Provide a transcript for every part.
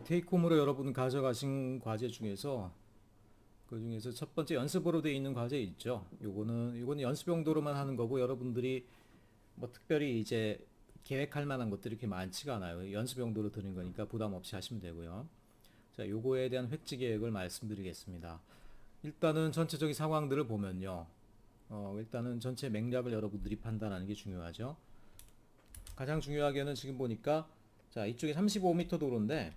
테이크홈으로 여러분 가져가신 과제 중에서 그 중에서 첫 번째 연습으로 되어 있는 과제 있죠. 요거는 연습 용도로만 하는 거고 여러분들이 뭐 특별히 이제 계획할 만한 것들이 그렇게 많지가 않아요. 연습 용도로 드는 거니까 부담 없이 하시면 되고요. 자, 요거에 대한 획지 계획을 말씀드리겠습니다. 일단은 전체적인 상황들을 보면요. 일단은 전체 맥락을 여러분들이 판단하는 게 중요하죠. 가장 중요하게는 지금 보니까 자, 이쪽이 35m 도로인데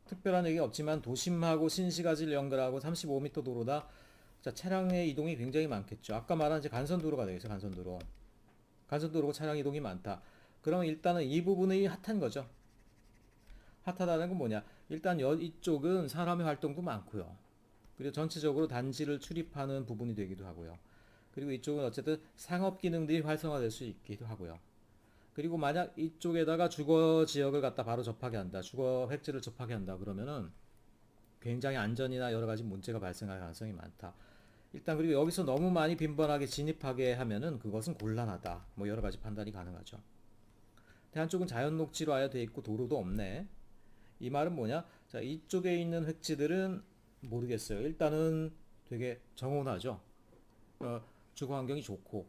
특별한 얘기 없지만 도심하고 신시가지를 연결하고 35m 도로다. 자, 차량의 이동이 굉장히 많겠죠. 아까 말한 이제 간선도로가 되겠어요. 간선도로. 간선도로고 차량 이동이 많다. 그러면 일단은 이 부분이 핫한 거죠. 핫하다는 건 뭐냐? 일단 이쪽은 사람의 활동도 많고요. 그리고 전체적으로 단지를 출입하는 부분이 되기도 하고요. 그리고 이쪽은 어쨌든 상업 기능들이 활성화될 수 있기도 하고요. 그리고 만약 이쪽에다가 주거 지역을 갖다 바로 접하게 한다. 주거 획지를 접하게 한다. 그러면은 굉장히 안전이나 여러 가지 문제가 발생할 가능성이 많다. 일단 그리고 여기서 너무 많이 빈번하게 진입하게 하면은 그것은 곤란하다. 뭐 여러 가지 판단이 가능하죠. 한쪽은 자연 녹지로 아예 돼 있고 도로도 없네. 이 말은 뭐냐? 자, 이쪽에 있는 획지들은 모르겠어요. 일단은 되게 정원하죠. 주거 환경이 좋고,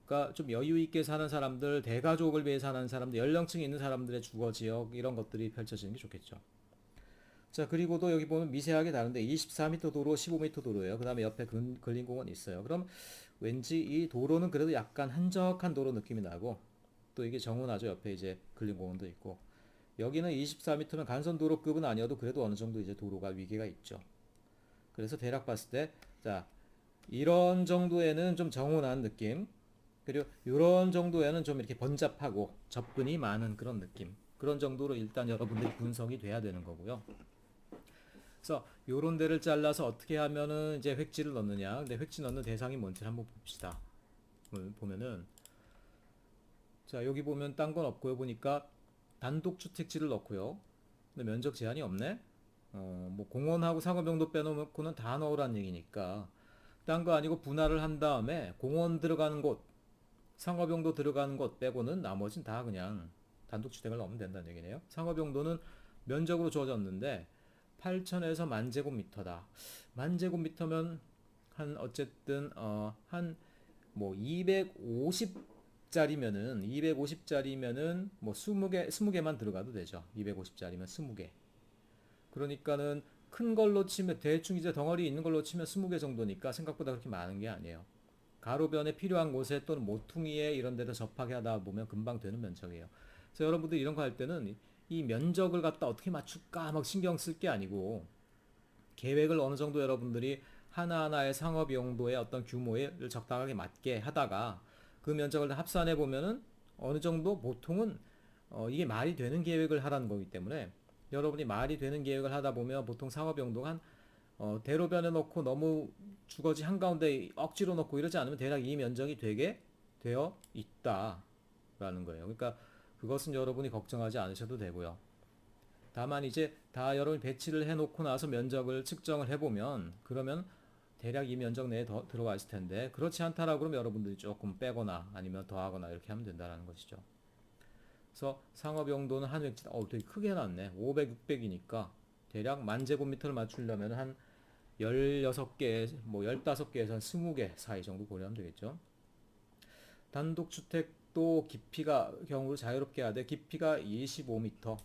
그러니까 좀 여유 있게 사는 사람들, 대가족을 위해 사는 사람들, 연령층이 있는 사람들의 주거 지역 이런 것들이 펼쳐지는 게 좋겠죠. 자, 그리고도 여기 보면 미세하게 다른데 24m 도로, 15m 도로예요. 그 다음에 옆에 근린공원 있어요. 그럼 왠지 이 도로는 그래도 약간 한적한 도로 느낌이 나고 또 이게 정운하죠. 옆에 이제 근린공원도 있고 여기는 24m면 간선도로급은 아니어도 그래도 어느 정도 이제 도로가 위계가 있죠. 그래서 대략 봤을 때, 자, 이런 정도에는 좀 정운한 느낌, 그리고 이런 정도에는 좀 이렇게 번잡하고 접근이 많은 그런 느낌. 그런 정도로 일단 여러분들이 분석이 돼야 되는 거고요. 그래서 요런 데를 잘라서 어떻게 하면은 이제 획지를 넣느냐. 근데 획지 넣는 대상이 뭔지 한번 봅시다. 보면은 자, 여기 보면 딴 건 없고요. 보니까 단독주택지를 넣고요. 근데 면적 제한이 없네. 뭐 공원하고 상업용도 빼놓고는 다 넣으란 얘기니까 딴 거 아니고 분할을 한 다음에 공원 들어가는 곳, 상업용도 들어가는 곳 빼고는 나머진 다 그냥 단독주택을 넣으면 된다는 얘기네요. 상업용도는 면적으로 주어졌는데 8천에서 만제곱미터다. 만제곱미터면 한 어쨌든 한 뭐 250짜리면은 뭐 20개만 들어가도 되죠. 250짜리면 20개. 그러니까는 큰 걸로 치면 대충 이제 덩어리 있는 걸로 치면 20개 정도니까 생각보다 그렇게 많은 게 아니에요. 가로변에 필요한 곳에 또는 모퉁이에 이런 데다 접하게 하다 보면 금방 되는 면적이에요. 그래서 여러분들 이런 거 할 때는 이 면적을 갖다 어떻게 맞출까 막 신경 쓸 게 아니고 계획을 어느 정도 여러분들이 하나하나의 상업 용도의 어떤 규모에 적당하게 맞게 하다가 그 면적을 다 합산해 보면은 어느 정도 보통은 이게 말이 되는 계획을 하라는 거기 때문에 여러분이 말이 되는 계획을 하다 보면 보통 상업 용도가 한 대로변에 놓고 너무 주거지 한가운데 억지로 놓고 이러지 않으면 대략 이 면적이 되게 되어 있다라는 거예요. 그러니까 그것은 여러분이 걱정하지 않으셔도 되고요. 다만 이제 다 여러분이 배치를 해놓고 나서 면적을 측정을 해보면 그러면 대략 이 면적 내에 더 들어가 있을 텐데 그렇지 않다라고 그러면 여러분들이 조금 빼거나 아니면 더하거나 이렇게 하면 된다는 것이죠. 그래서 상업 용도는 한 획지 되게 크게 해놨네. 500, 600이니까 대략 만 제곱미터를 맞추려면 한 16개, 뭐 15개에서 한 20개 사이 정도 고려하면 되겠죠. 단독주택도 깊이가 경우로 자유롭게 해야 돼. 깊이가 25m.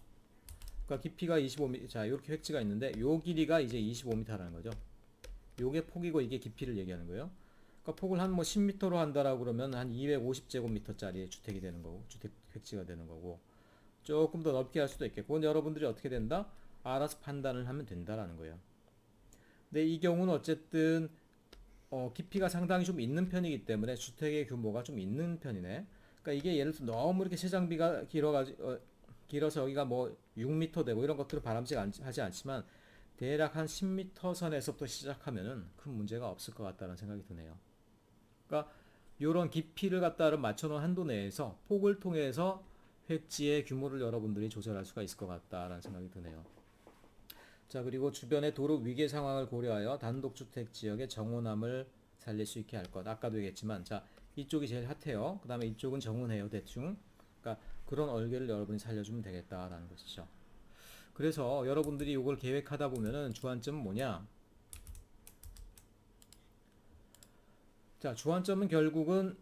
그러니까 깊이가 25m. 자, 이렇게 획지가 있는데 요 길이가 이제 25m라는 거죠. 요게 폭이고 이게 깊이를 얘기하는 거예요. 그러니까 폭을 한 뭐 10m로 한다라고 그러면 한 250제곱미터짜리 주택이 되는 거고, 주택 획지가 되는 거고, 조금 더 넓게 할 수도 있겠고, 그건 여러분들이 어떻게 된다? 알아서 판단을 하면 된다라는 거예요. 근데 이 경우는 어쨌든 깊이가 상당히 좀 있는 편이기 때문에 주택의 규모가 좀 있는 편이네. 그러니까 이게 예를 들어 너무 이렇게 세장비가 길어서 여기가 뭐 6m 되고 이런 것들을 바람직하지 않지만 대략 한 10m 선에서부터 시작하면은 큰 문제가 없을 것 같다는 생각이 드네요. 그러니까 이런 깊이를 갖다를 맞춰놓은 한도 내에서 폭을 통해서 획지의 규모를 여러분들이 조절할 수가 있을 것 같다라는 생각이 드네요. 자, 그리고 주변의 도로 위계 상황을 고려하여 단독주택 지역의 정원함을 살릴 수 있게 할 것. 아까도 얘기했지만, 자, 이쪽이 제일 핫해요. 그 다음에 이쪽은 정원해요, 대충. 그러니까 그런 얼개를 여러분이 살려주면 되겠다라는 것이죠. 그래서 여러분들이 이걸 계획하다 보면은 주안점은 뭐냐? 자, 주안점은 결국은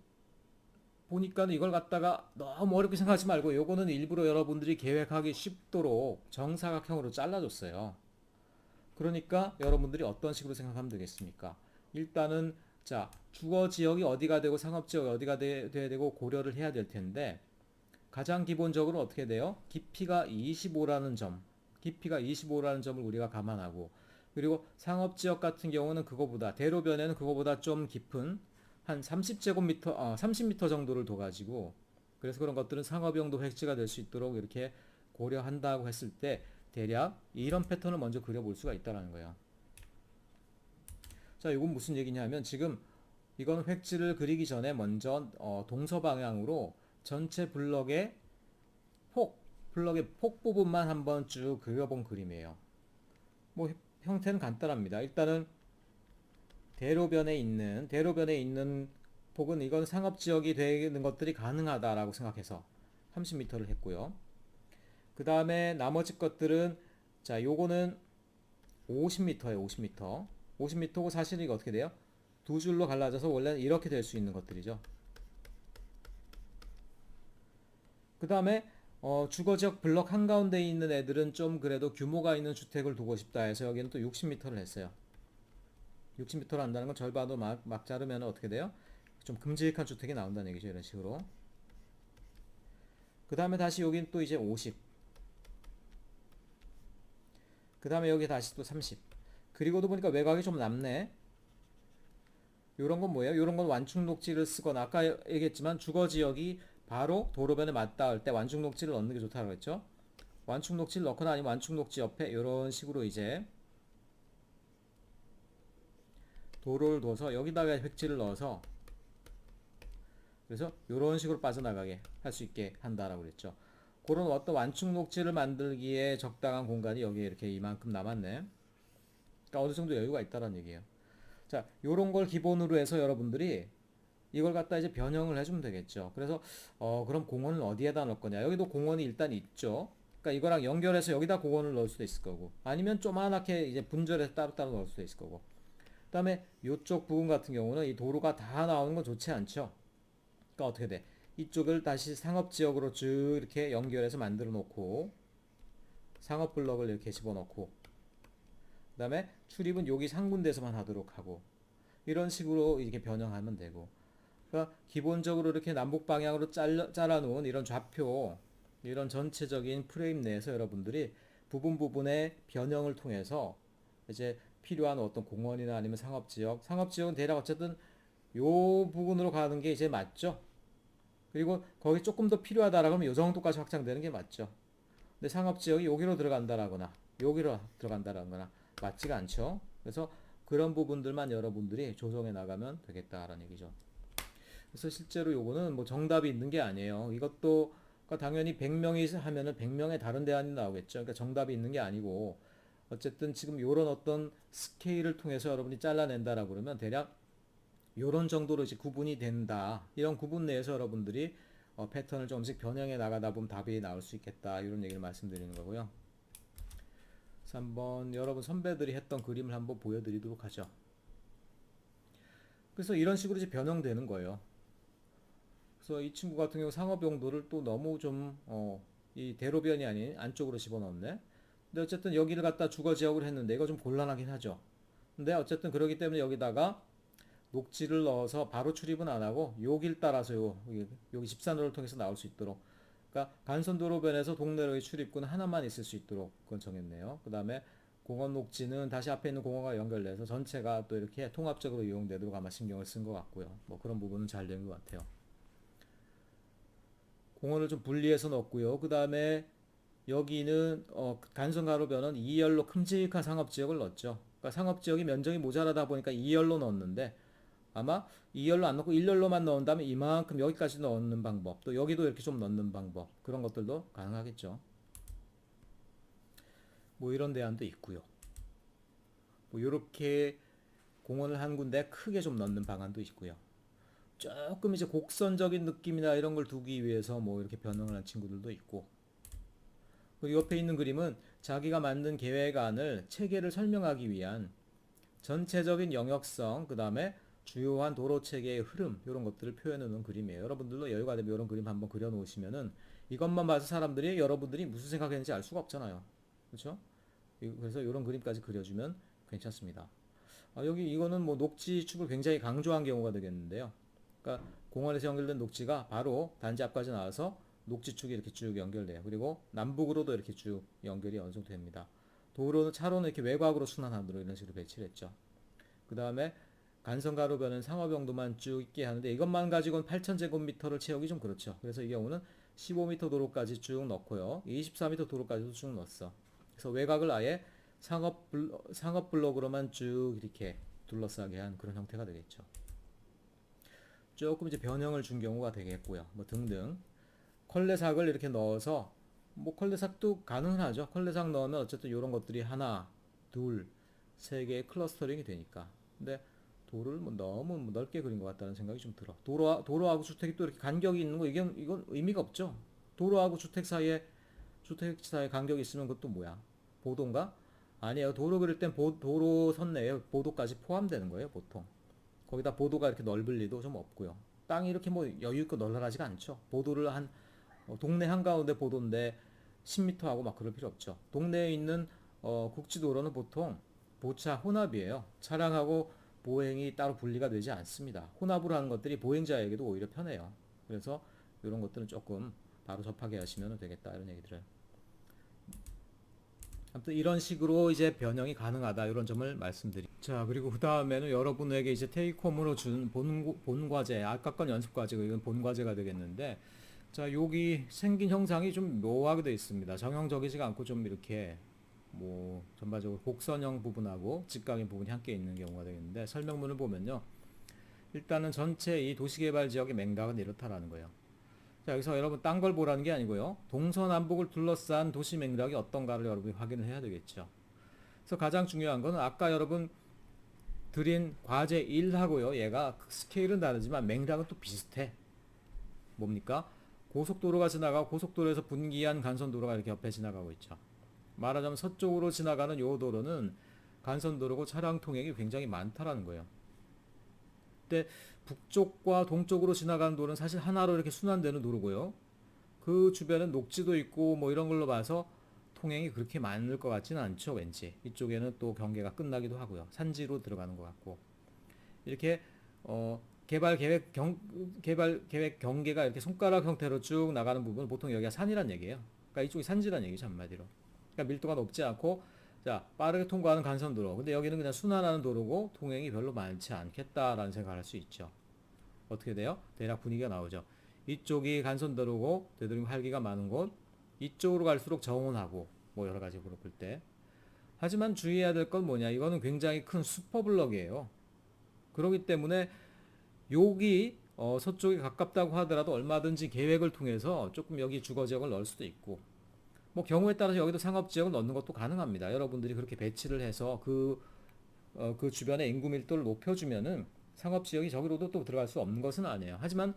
보니까는 이걸 갖다가 너무 어렵게 생각하지 말고 요거는 일부러 여러분들이 계획하기 쉽도록 정사각형으로 잘라줬어요. 그러니까 여러분들이 어떤 식으로 생각하면 되겠습니까? 일단은 자, 주거 지역이 어디가 되고 상업 지역이 어디가 돼야 되고 고려를 해야 될 텐데 가장 기본적으로 어떻게 돼요? 깊이가 25라는 점. 깊이가 25라는 점을 우리가 감안하고 그리고 상업 지역 같은 경우는 그거보다 대로변에는 그거보다 좀 깊은 한 30제곱미터, 30m 정도를 둬가지고 그래서 그런 것들은 상업용도 획지가 될 수 있도록 이렇게 고려한다고 했을 때 대략 이런 패턴을 먼저 그려볼 수가 있다는 거예요. 자, 이건 무슨 얘기냐면 지금 이건 획지를 그리기 전에 먼저 동서 방향으로 전체 블럭의 폭 부분만 한번 쭉 그려본 그림이에요. 뭐 형태는 간단합니다. 일단은 대로변에 있는 폭은 이건 상업지역이 되는 것들이 가능하다라고 생각해서 30m를 했고요. 그 다음에 나머지 것들은 자, 요거는 50m예요. 50m. 50m고 사실 이거 어떻게 돼요? 두 줄로 갈라져서 원래는 이렇게 될 수 있는 것들이죠. 그 다음에 주거지역 블럭 한가운데 있는 애들은 좀 그래도 규모가 있는 주택을 두고 싶다 해서 여기는 또 60m를 했어요. 60m를 한다는 건 절반으로 막 자르면 어떻게 돼요? 좀 큼직한 주택이 나온다는 얘기죠. 이런 식으로. 그 다음에 다시 여긴 또 이제 50. 그 다음에 여기 다시 또 30. 그리고도 보니까 외곽이 좀 남네. 요런 건 뭐예요? 요런 건 완충 녹지를 쓰거나 아까 얘기했지만 주거 지역이 바로 도로변에 맞닿을 때 완충 녹지를 넣는 게 좋다고 했죠. 완충 녹지를 넣거나 아니면 완충 녹지 옆에 이런 식으로 이제 도로를 둬서 여기다가 획지를 넣어서 그래서 이런 식으로 빠져나가게 할 수 있게 한다라고 그랬죠. 그런 어떤 완충 녹지를 만들기에 적당한 공간이 여기에 이렇게 이만큼 남았네. 그러니까 어느 정도 여유가 있다는 얘기예요. 자, 요런 걸 기본으로 해서 여러분들이 이걸 갖다 이제 변형을 해주면 되겠죠. 그래서 그럼 공원을 어디에다 넣을 거냐? 여기도 공원이 일단 있죠. 그러니까 이거랑 연결해서 여기다 공원을 넣을 수도 있을 거고, 아니면 조그맣게 이제 분절해서 따로따로 넣을 수도 있을 거고. 그다음에 이쪽 부분 같은 경우는 이 도로가 다 나오는 건 좋지 않죠. 그러니까 어떻게 돼? 이쪽을 다시 상업지역으로 쭉 이렇게 연결해서 만들어 놓고 상업 블럭을 이렇게 집어넣고 그다음에 출입은 여기 상군대에서만 하도록 하고 이런 식으로 이렇게 변형하면 되고 그러니까 기본적으로 이렇게 남북 방향으로 잘라놓은 이런 좌표 이런 전체적인 프레임 내에서 여러분들이 부분 부분의 변형을 통해서 이제 필요한 어떤 공원이나 아니면 상업지역은 대략 어쨌든 요 부분으로 가는 게 이제 맞죠. 그리고 거기 조금 더 필요하다라고 하면 요 정도까지 확장되는 게 맞죠. 근데 상업지역이 여기로 들어간다라거나 여기로 들어간다라거나 맞지가 않죠. 그래서 그런 부분들만 여러분들이 조정해 나가면 되겠다라는 얘기죠. 그래서 실제로 요거는 뭐 정답이 있는 게 아니에요. 이것도 그러니까 당연히 100명이 하면은 100명의 다른 대안이 나오겠죠. 그러니까 정답이 있는 게 아니고 어쨌든 지금 요런 어떤 스케일을 통해서 여러분이 잘라낸다라고 그러면 대략 요런 정도로 이제 구분이 된다. 이런 구분 내에서 여러분들이 패턴을 조금씩 변형해 나가다 보면 답이 나올 수 있겠다. 이런 얘기를 말씀드리는 거고요. 그래서 한번 여러분 선배들이 했던 그림을 한번 보여드리도록 하죠. 그래서 이런 식으로 이제 변형되는 거예요. 그래서 이 친구 같은 경우 상업 용도를 또 너무 좀, 이 대로변이 아닌 안쪽으로 집어넣네. 근데 어쨌든 여기를 갖다 주거 지역으로 했는데 이거 좀 곤란하긴 하죠. 근데 어쨌든 그러기 때문에 여기다가 녹지를 넣어서 바로 출입은 안 하고 요 길 따라서 여기 집산로를 통해서 나올 수 있도록 그러니까 간선도로변에서 동네로의 출입구는 하나만 있을 수 있도록 그건 정했네요. 그 다음에 공원 녹지는 다시 앞에 있는 공원과 연결돼서 전체가 또 이렇게 통합적으로 이용되도록 아마 신경을 쓴 것 같고요. 뭐 그런 부분은 잘 된 것 같아요. 공원을 좀 분리해서 넣었고요. 그 다음에 여기는 간선가로변은 2열로 큼직한 상업지역을 넣었죠. 그러니까 상업지역이 면적이 모자라다 보니까 2열로 넣었는데 아마 2열로 안 넣고 1열로만 넣은 다음에 이만큼 여기까지 넣는 방법 또 여기도 이렇게 좀 넣는 방법 그런 것들도 가능하겠죠. 뭐 이런 대안도 있고요. 뭐 이렇게 공원을 한 군데 크게 좀 넣는 방안도 있고요. 조금 이제 곡선적인 느낌이나 이런 걸 두기 위해서 뭐 이렇게 변형을 한 친구들도 있고 그리고 옆에 있는 그림은 자기가 만든 계획안을 체계를 설명하기 위한 전체적인 영역성, 그 다음에 주요한 도로 체계의 흐름, 이런 것들을 표현해 놓은 그림이에요. 여러분들도 여유가 되면 이런 그림 한번 그려 놓으시면은 이것만 봐서 사람들이 여러분들이 무슨 생각했는지 알 수가 없잖아요. 그렇죠? 그래서 이런 그림까지 그려주면 괜찮습니다. 여기 이거는 뭐 녹지축을 굉장히 강조한 경우가 되겠는데요. 그러니까 공원에서 연결된 녹지가 바로 단지 앞까지 나와서 녹지축이 이렇게 쭉 연결돼요. 그리고 남북으로도 이렇게 쭉 연결이 어느 정도 됩니다. 도로는 차로는 이렇게 외곽으로 순환하도록 이런 식으로 배치를 했죠. 그 다음에 간선가로변은 상업용도만 쭉 있게 하는데 이것만 가지고는 8,000제곱미터를 채우기 좀 그렇죠. 그래서 이 경우는 15m 도로까지 쭉 넣고요. 24m 도로까지도 쭉 넣었어. 그래서 외곽을 아예 상업 블록으로만 쭉 이렇게 둘러싸게 한 그런 형태가 되겠죠. 조금 이제 변형을 준 경우가 되겠고요. 뭐 등등. 컬레삭을 이렇게 넣어서 뭐 컬레삭도 가능은 하죠. 컬레삭 넣으면 어쨌든 이런 것들이 하나, 둘, 세 개의 클러스터링이 되니까. 근데 도로를 뭐 너무 뭐 넓게 그린 것 같다는 생각이 좀 들어. 도로하고 주택이 또 이렇게 간격이 있는 거 이건 의미가 없죠. 도로하고 주택 사이에 간격이 있으면 그것도 뭐야? 보도인가? 아니에요. 도로 그릴 땐 도로 선 내에 보도까지 포함되는 거예요, 보통. 거기다 보도가 이렇게 넓을 리도 좀 없고요. 땅이 이렇게 뭐 여유 있고 널널하지가 않죠. 보도를 동네 한가운데 보도인데 10m 하고 막 그럴 필요 없죠. 동네에 있는 국지도로는 보통 보차 혼합이에요. 차량하고 보행이 따로 분리가 되지 않습니다. 혼합으로 하는 것들이 보행자에게도 오히려 편해요. 그래서 이런 것들은 조금 바로 접하게 하시면 되겠다 이런 얘기들을. 아무튼 이런 식으로 이제 변형이 가능하다 이런 점을 말씀드립니다. 자, 그리고 그 다음에는 여러분에게 이제 테이크홈으로 준 본 과제, 아까 건 연습 과제고 이건 본 과제가 되겠는데, 자, 여기 생긴 형상이 좀 묘하게 되어 있습니다. 정형적이지가 않고 좀 이렇게 뭐 전반적으로 곡선형 부분하고 직각인 부분이 함께 있는 경우가 되겠는데, 설명문을 보면요, 일단은 전체 이 도시개발 지역의 맥락은 이렇다라는 거예요. 자, 여기서 여러분 딴 걸 보라는 게 아니고요, 동서남북을 둘러싼 도시 맥락이 어떤가를 여러분이 확인을 해야 되겠죠. 그래서 가장 중요한 거는 아까 여러분 드린 과제 1하고요, 얘가 스케일은 다르지만 맥락은 또 비슷해. 뭡니까? 고속도로가 지나가고 고속도로에서 분기한 간선도로가 이렇게 옆에 지나가고 있죠. 말하자면 서쪽으로 지나가는 요 도로는 간선도로고 차량 통행이 굉장히 많다라는 거예요. 근데 북쪽과 동쪽으로 지나가는 도로는 사실 하나로 이렇게 순환되는 도로고요. 그 주변은 녹지도 있고 뭐 이런 걸로 봐서 통행이 그렇게 많을 것 같지는 않죠, 왠지. 이쪽에는 또 경계가 끝나기도 하고요. 산지로 들어가는 것 같고. 이렇게 개발 계획 경계가 이렇게 손가락 형태로 쭉 나가는 부분은 보통 여기가 산이란 얘기예요. 그러니까 이쪽이 산지란 얘기죠, 한마디로. 그러니까 밀도가 높지 않고, 자, 빠르게 통과하는 간선도로. 근데 여기는 그냥 순환하는 도로고 통행이 별로 많지 않겠다라는 생각을 할 수 있죠. 어떻게 돼요? 대략 분위기가 나오죠. 이쪽이 간선도로고 되도록 활기가 많은 곳, 이쪽으로 갈수록 정원하고 뭐 여러 가지 볼 때. 하지만 주의해야 될 건 뭐냐? 이거는 굉장히 큰 슈퍼블럭이에요. 그렇기 때문에 여기 서쪽에 가깝다고 하더라도 얼마든지 계획을 통해서 조금 여기 주거지역을 넣을 수도 있고, 뭐 경우에 따라서 여기도 상업지역을 넣는 것도 가능합니다. 여러분들이 그렇게 배치를 해서 그 주변의 인구 밀도를 높여주면은 상업지역이 저기로도 또 들어갈 수 없는 것은 아니에요. 하지만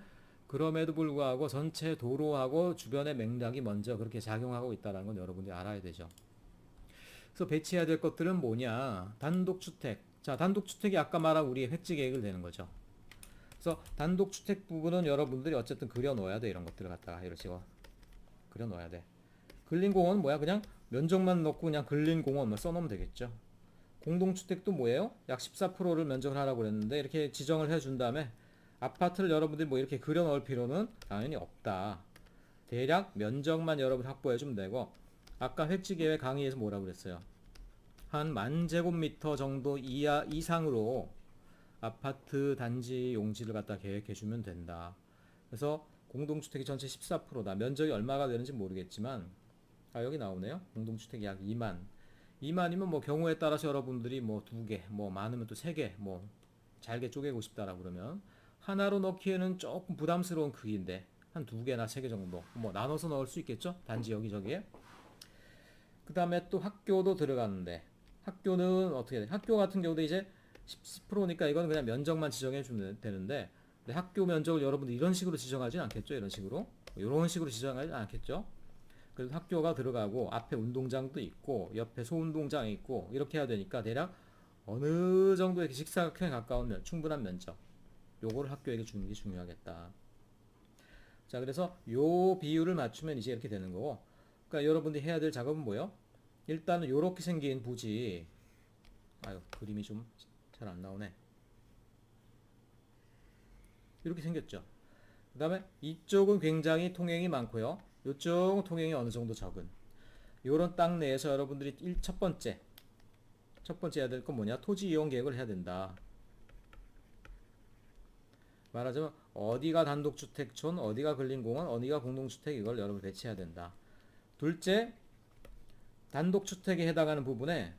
그럼에도 불구하고 전체 도로하고 주변의 맥락이 먼저 그렇게 작용하고 있다는 건 여러분들이 알아야 되죠. 그래서 배치해야 될 것들은 뭐냐? 단독주택. 자, 단독주택이 아까 말한 우리의 획지 계획을 되는 거죠. 그래서 단독주택 부분은 여러분들이 어쨌든 그려 놓아야 돼. 이런 것들을 갖다가 이런 식으로 그려 놓아야 돼. 근린공원은 뭐야? 그냥 면적만 넣고 그냥 근린공원 써놓으면 되겠죠. 공동주택도 뭐예요? 약 14%를 면적을 하라고 그랬는데 이렇게 지정을 해준 다음에 아파트를 여러분들이 뭐 이렇게 그려 넣을 필요는 당연히 없다. 대략 면적만 여러분 확보해주면 되고, 아까 획지계획 강의에서 뭐라고 그랬어요? 한 10,000제곱미터 정도 이상으로 아파트 단지 용지를 갖다 계획해주면 된다. 그래서 공동주택이 전체 14%다. 면적이 얼마가 되는지 모르겠지만, 여기 나오네요. 공동주택이 약 2만. 2만이면 뭐 경우에 따라서 여러분들이 뭐 2개, 뭐 많으면 또 3개, 뭐 잘게 쪼개고 싶다라고 그러면 하나로 넣기에는 조금 부담스러운 크기인데 한 2개나 3개 정도 뭐 나눠서 넣을 수 있겠죠? 단지 여기저기에. 그 다음에 또 학교도 들어가는데, 학교는 어떻게 돼? 학교 같은 경우도 이제 10%니까 이건 그냥 면적만 지정해 주면 되는데, 학교 면적을 여러분들 이런 식으로 지정하진 않겠죠? 이런 식으로 지정하지 않겠죠? 그래서 학교가 들어가고 앞에 운동장도 있고 옆에 소운동장이 있고 이렇게 해야 되니까 대략 어느 정도의 직사각형에 가까운 충분한 면적 요거를 학교에게 주는 게 중요하겠다. 자, 그래서 요 비율을 맞추면 이제 이렇게 되는 거고, 그러니까 여러분들이 해야 될 작업은 뭐예요? 일단은 요렇게 생긴 부지, 아유 그림이 좀 잘 안 나오네. 이렇게 생겼죠. 그 다음에 이쪽은 굉장히 통행이 많고요. 이쪽은 통행이 어느 정도 적은 요런 땅 내에서 여러분들이 첫 번째 해야 될 건 뭐냐? 토지 이용 계획을 해야 된다. 말하자면 어디가 단독주택촌, 어디가 근린공원, 어디가 공동주택 이걸 여러분 배치해야 된다. 둘째, 단독주택에 해당하는 부분에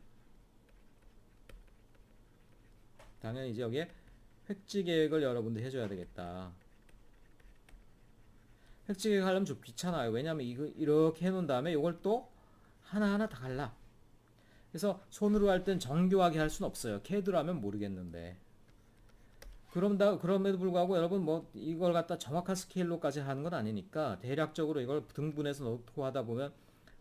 당연히 이제 여기에 획지 계획을 여러분들이 해줘야 되겠다. 획지 계획 하려면 좀 귀찮아요. 왜냐면 이거 이렇게 해놓은 다음에 이걸 또 하나하나 다 갈라. 그래서 손으로 할 땐 정교하게 할 수는 없어요. 캐드로 하면 모르겠는데. 그럼에도 불구하고 여러분 뭐 이걸 갖다 정확한 스케일로까지 하는 건 아니니까 대략적으로 이걸 등분해서 놓고 하다 보면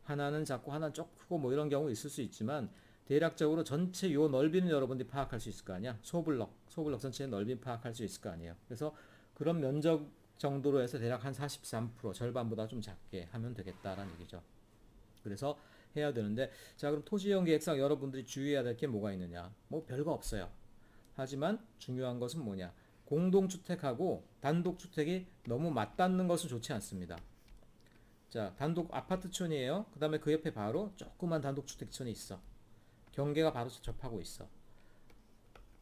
하나는 작고 하나는 쪽 크고 뭐 이런 경우 있을 수 있지만 대략적으로 전체 요 넓이는 여러분들이 파악할 수 있을 거 아니야. 소블럭 전체의 넓이 파악할 수 있을 거 아니에요. 그래서 그런 면적 정도로 해서 대략 한 43% 절반보다 좀 작게 하면 되겠다라는 얘기죠. 그래서 해야 되는데 자 그럼 토지이용 계획상 여러분들이 주의해야 될 게 뭐가 있느냐? 뭐 별거 없어요. 하지만 중요한 것은 뭐냐? 공동주택하고 단독주택이 너무 맞닿는 것은 좋지 않습니다. 자, 단독 아파트촌이에요. 그 다음에 그 옆에 바로 조그만 단독주택촌이 있어. 경계가 바로 접하고 있어.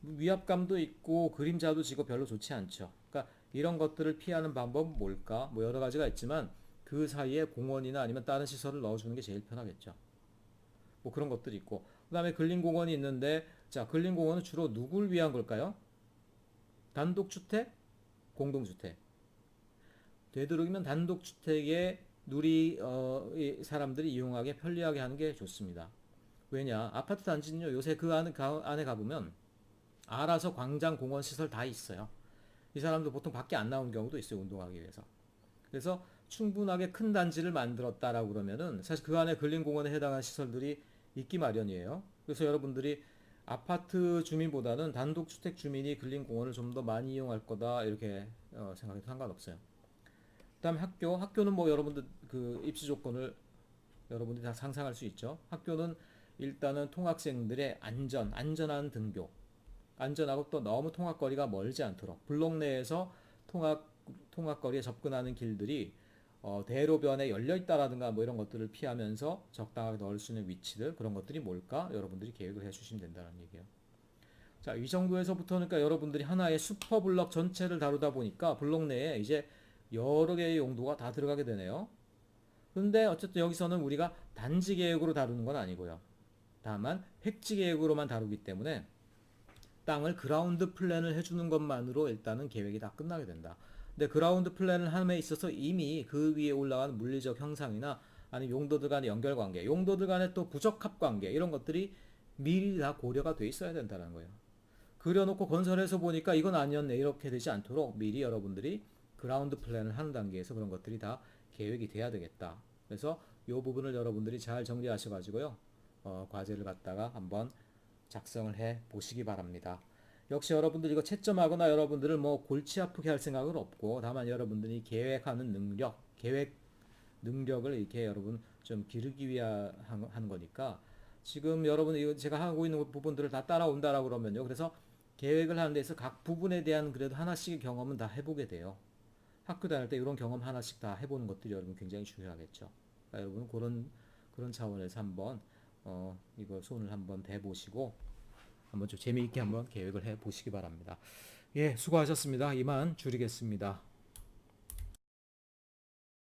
위압감도 있고 그림자도 지고 별로 좋지 않죠. 그러니까 이런 것들을 피하는 방법은 뭘까? 뭐 여러 가지가 있지만 그 사이에 공원이나 아니면 다른 시설을 넣어주는 게 제일 편하겠죠. 뭐 그런 것들이 있고 그 다음에 근린공원이 있는데 자 근린공원은 주로 누굴 위한 걸까요? 단독주택? 공동주택. 되도록이면 단독주택에 사람들이 이용하게 편리하게 하는 게 좋습니다. 왜냐 아파트 단지는요 요새 그 안에 가보면 알아서 광장 공원 시설 다 있어요. 이 사람도 보통 밖에 안 나오는 경우도 있어요 운동하기 위해서. 그래서 충분하게 큰 단지를 만들었다라고 그러면은 사실 그 안에 근린공원에 해당하는 시설들이 있기 마련이에요. 그래서 여러분들이 아파트 주민보다는 단독주택 주민이 근린공원을 좀 더 많이 이용할 거다 이렇게 생각해도 상관없어요. 그다음에 학교는 뭐 여러분들 그 입시 조건을 여러분들이 다 상상할 수 있죠. 학교는 일단은 통학생들의 안전한 등교, 안전하고 또 너무 통학거리가 멀지 않도록 블록 내에서 통학거리에 접근하는 길들이 대로변에 열려 있다라든가 뭐 이런 것들을 피하면서 적당하게 넣을 수 있는 위치들 그런 것들이 뭘까 여러분들이 계획을 해주시면 된다는 얘기예요. 자, 이 정도에서부터는 그러니까 여러분들이 하나의 슈퍼 블럭 전체를 다루다 보니까 블록 내에 이제 여러 개의 용도가 다 들어가게 되네요. 그런데 어쨌든 여기서는 우리가 단지 계획으로 다루는 건 아니고요. 다만 획지 계획으로만 다루기 때문에 땅을 그라운드 플랜을 해주는 것만으로 일단은 계획이 다 끝나게 된다. 근데 그라운드 플랜을 함에 있어서 이미 그 위에 올라가는 물리적 형상이나 아니 용도들 간의 연결 관계, 용도들 간의 또 부적합 관계 이런 것들이 미리 다 고려가 돼 있어야 된다는 거예요. 그려놓고 건설해서 보니까 이건 아니었네 이렇게 되지 않도록 미리 여러분들이 그라운드 플랜을 하는 단계에서 그런 것들이 다 계획이 돼야 되겠다. 그래서 이 부분을 여러분들이 잘 정리하셔가지고요. 과제를 갖다가 한번 작성을 해 보시기 바랍니다. 역시 여러분들 이거 채점하거나 여러분들을 뭐 골치 아프게 할 생각은 없고 다만 여러분들이 계획하는 계획 능력을 이렇게 여러분 좀 기르기 위한 하는 거니까 지금 여러분 이거 제가 하고 있는 부분들을 다 따라온다라고 그러면요. 그래서 계획을 하는 데서 각 부분에 대한 그래도 하나씩의 경험은 다 해보게 돼요. 학교 다닐 때 이런 경험 하나씩 다 해보는 것들이 여러분 굉장히 중요하겠죠. 그러니까 여러분 그런 차원에서 한번 이거 손을 한번 대보시고 한번 좀 재미있게 한번 계획을 해 보시기 바랍니다. 예, 수고하셨습니다. 이만 줄이겠습니다.